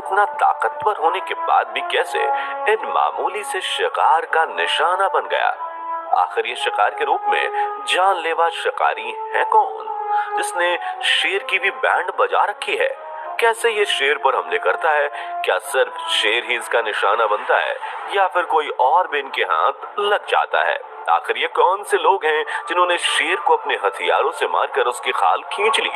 इतना ताकतवर होने के बाद भी कैसे इन मामूली से शिकार का निशाना बन गया। आखिर ये शिकार के रूप में जानलेवा शिकारी है कौन, जिसने शेर की भी बैंड बजा रखी है। कैसे ये शेर पर हमले करता है? क्या सिर्फ शेर ही इसका निशाना बनता है या फिर कोई और भी इनके हाथ लग जाता है? आखिर ये कौन से लोग हैं जिन्होंने शेर को अपने हथियारों से मारकर उसकी खाल खींच ली?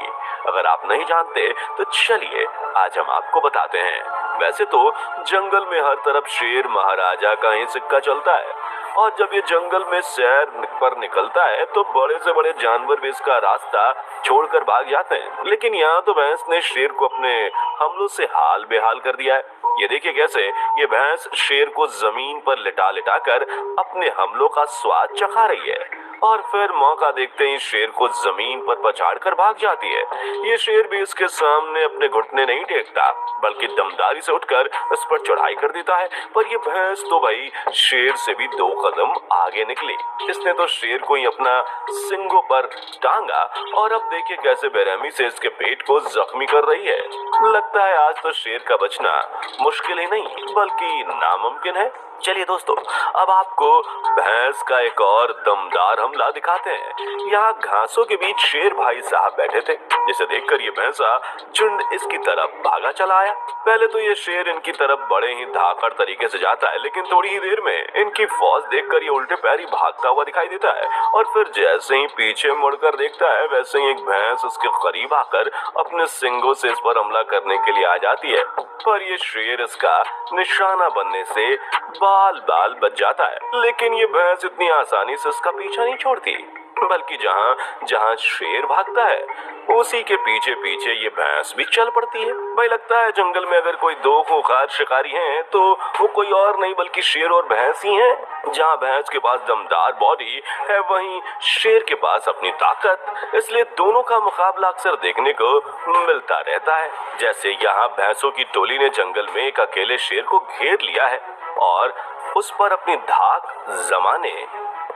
अगर आप नहीं जानते तो चलिए आज हम आपको बताते हैं। वैसे तो जंगल में हर तरफ शेर महाराजा का ही सिक्का चलता है और जब ये जंगल में सैर पर निकलता है तो बड़े से बड़े जानवर भी इसका रास्ता छोड़कर भाग जाते हैं। लेकिन यहाँ तो भैंस ने शेर को अपने हमलों से हाल बेहाल कर दिया है। ये देखिए कैसे ये भैंस शेर को जमीन पर लिटा लिटा कर अपने हमलों का स्वाद चखा रही है और फिर मौका देखते ही शेर को जमीन पर पछाड़ कर भाग जाती है। ये शेर भी इसके सामने अपने घुटने नहीं टेकता बल्कि दमदारी से उठकर इस पर चढ़ाई कर देता है। पर ये भैंस तो भाई शेर से भी 2 कदम आगे निकली। इसने तो शेर को ही अपना सिंगों पर टांगा और अब देखिए कैसे बेरहमी से इसके पेट को जख्मी कर रही है। लगता है आज तो शेर का बचना मुश्किल ही नहीं बल्कि नामुमकिन है। चलिए दोस्तों, अब आपको भैंस का एक और दमदार हमला दिखाते हैं। यहाँ घासों के बीच शेर भाई साहब बैठे थे, जिसे देखकर ये भैंसा झुंड इसकी तरफ भागा चला आया। पहले तो ये शेर इनकी तरफ बड़े ही धाकड़ तरीके से जाता है, लेकिन थोड़ी ही देर में इनकी फौज देखकर ये उल्टे पैर ही भागता हुआ दिखाई देता है और फिर जैसे ही पीछे मुड़कर देखता है वैसे ही एक भैंस उसके करीब आकर अपने सिंगों से इस पर हमला करने के लिए आ जाती है। पर ये शेर इसका निशाना बनने से बाल बाल बच जाता है। लेकिन ये भैंस इतनी आसानी से इसका पीछा नहीं छोड़ती बल्कि जहाँ जहाँ शेर भागता है उसी के पीछे पीछे ये भैंस भी चल पड़ती है। भाई लगता है जंगल में अगर कोई 2 खूंखार शिकारी हैं तो वो कोई और नहीं बल्कि शेर और भैंस ही हैं। जहाँ भैंस के पास दमदार बॉडी है वहीं शेर के पास अपनी ताकत, इसलिए दोनों का मुकाबला अक्सर देखने को मिलता रहता है। जैसे यहाँ भैंसों की टोली ने जंगल में एक अकेले शेर को घेर लिया है और उस पर अपनी धाक जमाने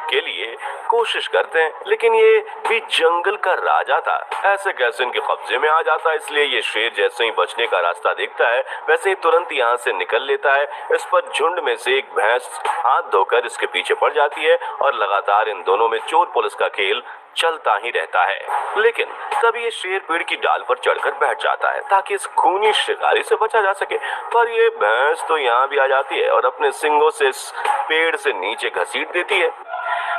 के लिए कोशिश करते हैं, लेकिन ये भी जंगल का राजा था, ऐसे कैसे इनके कब्जे में आ जाता है। इसलिए ये शेर जैसे ही बचने का रास्ता देखता है वैसे ही तुरंत यहाँ से निकल लेता है। इस पर झुंड में से एक भैंस हाथ धोकर इसके पीछे पड़ जाती है और लगातार इन दोनों में चोर पुलिस का खेल चलता ही रहता है। लेकिन तभी ये शेर पेड़ की डाल पर चढ़कर बैठ जाता है ताकि इस खूनी शिकारी से बचा जा सके। पर ये भैंस तो यहाँ भी आ जाती है और अपने सिंगों से इस पेड़ से नीचे घसीट देती है।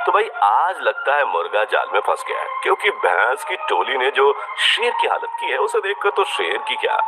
तो भाई आज लगता है मुर्गा जाल में फंस गया है, क्योंकि भैंस की टोली ने जो शेर की हालत की है उसे देखकर तो शेर की क्या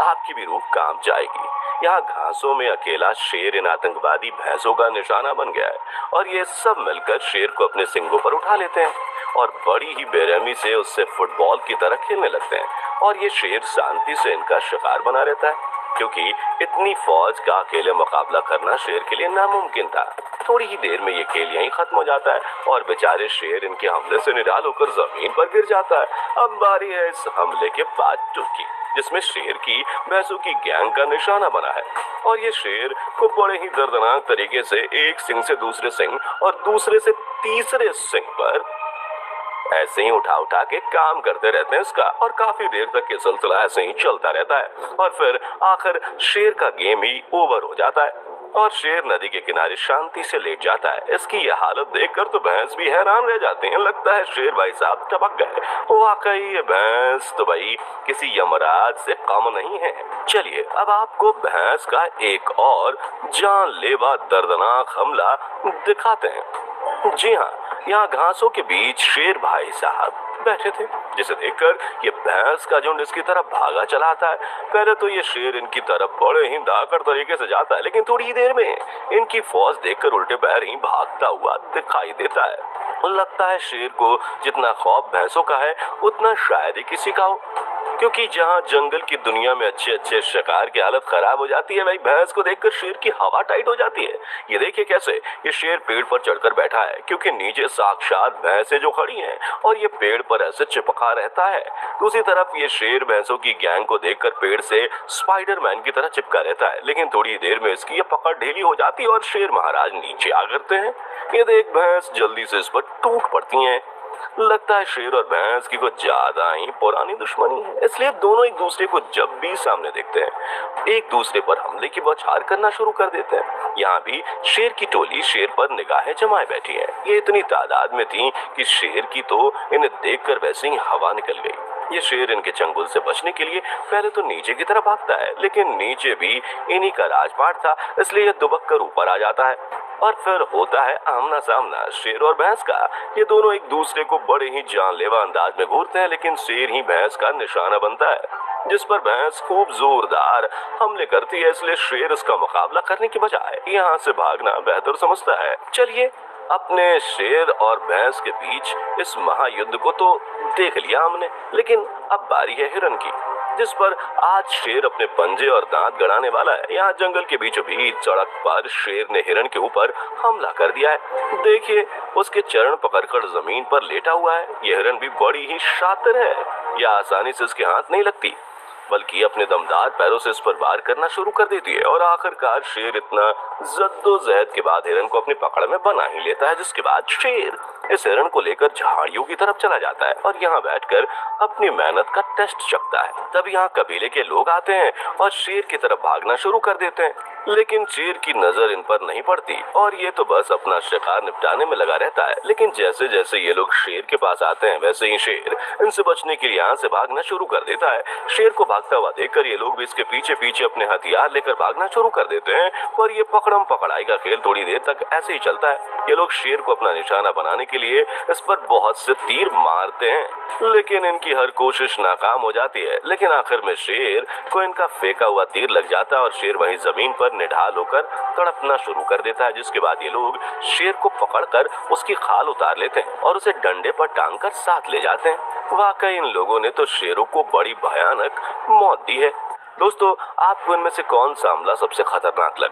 आपकी भी रूह कांप जाएगी। यहाँ घासों में अकेला शेर इन आतंकवादी भैंसों का निशाना बन गया है और ये सब मिलकर शेर को अपने सिंगों पर उठा लेते हैं और बड़ी ही बेरहमी से उससे फुटबॉल की तरह खेलने लगते हैं। और ये शेर शांति से इनका शिकार बना रहता है, क्योंकि इतनी फौज का अकेले मुकाबला करना शेर के लिए नामुमकिन था। थोड़ी ही देर में ये खेल यहीं खत्म हो जाता है और बेचारे शेर इनके हमले से निराल होकर जमीन पर गिर जाता है। अब बारी है इस हमले के पार्ट 2 की, जिसमें शेर की भैंसों की गैंग का निशाना बना है और ये शेर को बड़े ही दर्दनाक तरीके से एक सिंग से दूसरे सिंग और दूसरे से तीसरे सिंग पर ऐसे ही उठा उठा के काम करते रहते हैं इसका, और काफी देर तक ये सिलसिला ऐसे ही चलता रहता है और फिर आखिर शेर का गेम ही ओवर हो जाता है और शेर नदी के किनारे शांति से लेट जाता है। इसकी ये हालत देखकर तो भैंस भी हैरान रह जाते हैं। लगता है शेर भाई साहब टपक गए। वाकई ये भैंस तो भाई किसी यमराज से कम नहीं है। चलिए अब आपको भैंस का एक और जानलेवा दर्दनाक हमला दिखाते हैं। जी हाँ, यहाँ घासों के बीच शेर भाई साहब बैठे थे, जिसे देखकर ये भैंस का झुंड इसकी तरफ भागा चला आता है। पहले तो ये शेर इनकी तरफ बड़े ही धाकड़ तरीके से जाता है, लेकिन थोड़ी ही देर में इनकी फौज देखकर उल्टे पैर ही भागता हुआ दिखाई देता है। लगता है शेर को जितना खौफ भैंसों का है उतना शायद ही किसी का हो, क्योंकि जहाँ जंगल की दुनिया में अच्छे अच्छे शिकार की हालत खराब हो जाती है, वही भैंस को देखकर शेर की हवा टाइट हो जाती है। ये देखिए कैसे ये शेर पेड़ पर चढ़कर बैठा है, क्योंकि नीचे साक्षात भैंसें जो खड़ी हैं और ये पेड़ पर ऐसे चिपका रहता है। दूसरी तरफ ये शेर भैंसों की गैंग को देखकर पेड़ से स्पाइडरमैन की तरह चिपका रहता है, लेकिन थोड़ी ही देर में इसकी ये पकड़ ढीली हो जाती है और शेर महाराज नीचे आ करते हैं। ये देख भैंस जल्दी से इस पर टूट पड़ती हैं लगता है शेर और भैंस की कुछ ज्यादा ही पुरानी दुश्मनी है, इसलिए दोनों एक दूसरे को जब भी सामने देखते हैं एक दूसरे पर हमले की बौछार करना शुरू कर देते हैं। यहाँ भी शेर की टोली शेर पर निगाहें जमाए बैठी है। ये इतनी तादाद में थी कि शेर की तो इन्हें देखकर वैसे ही हवा निकल गई। ये शेर इनके चंगुल से बचने के लिए पहले तो नीचे की तरफ भागता है, लेकिन नीचे भी इन्हीं का राजपाट था, इसलिए ये दुबक कर ऊपर आ जाता है और फिर होता है आमना सामना शेर और भैंस का। ये दोनों एक दूसरे को बड़े ही जानलेवा अंदाज में घूरते हैं, लेकिन शेर ही भैंस का निशाना बनता है, जिस पर भैंस खूब जोरदार हमले करती है। इसलिए शेर इसका मुकाबला करने की बजाय यहाँ से भागना बेहतर समझता है। चलिए, अपने शेर और भैंस के बीच इस महायुद्ध को तो देख लिया हमने, लेकिन अब बारी है हिरन की, जिस पर आज शेर अपने पंजे और दांत गड़ाने वाला है। यहाँ जंगल के बीचों बीच सड़क पर शेर ने हिरन के ऊपर हमला कर दिया है। देखिए, उसके चरण पकड़कर जमीन पर लेटा हुआ है। यह हिरन भी बड़ी ही शातिर है। यह आसानी से इसके हाथ नहीं लगती, बल्कि अपने दमदार पैरों से इस पर वार करना शुरू कर देती है। और आखिरकार शेर इतना जद्दोजहद के बाद हिरन को अपनी पकड़ में बना ही लेता है, जिसके बाद शेर इस हिरन को लेकर झाड़ियों की तरफ चला जाता है और यहाँ बैठकर अपनी मेहनत का टेस्ट चखता है। तब यहाँ कबीले के लोग आते हैं और शेर की तरफ भागना शुरू कर देते हैं, लेकिन शेर की नजर इन पर नहीं पड़ती और ये तो बस अपना शिकार निपटाने में लगा रहता है। लेकिन जैसे जैसे ये लोग शेर के पास आते हैं, वैसे ही शेर इनसे बचने के लिए यहाँ से भागना शुरू कर देता है। शेर को भागता हुआ देखकर ये लोग भी इसके पीछे पीछे अपने हथियार लेकर भागना शुरू कर देते हैं। पर ये पकड़म पकड़ाई का खेल थोड़ी देर तक ऐसे ही चलता है। ये लोग शेर को अपना निशाना बनाने के लिए इस पर बहुत से तीर मारते हैं, लेकिन इनकी हर कोशिश नाकाम हो जाती है। लेकिन आखिर में शेर को इनका फेंका हुआ तीर लग जाता है और शेर वहीं जमीन पर निढाल होकर तड़पना शुरू कर देता है, जिसके बाद ये लोग शेर को पकड़कर उसकी खाल उतार लेते हैं और उसे डंडे पर टांग कर साथ ले जाते हैं। वाकई इन लोगों ने तो शेरों को बड़ी भयानक मौत दी है। दोस्तों, आपको इनमें से कौन सा हमला सबसे खतरनाक लगा?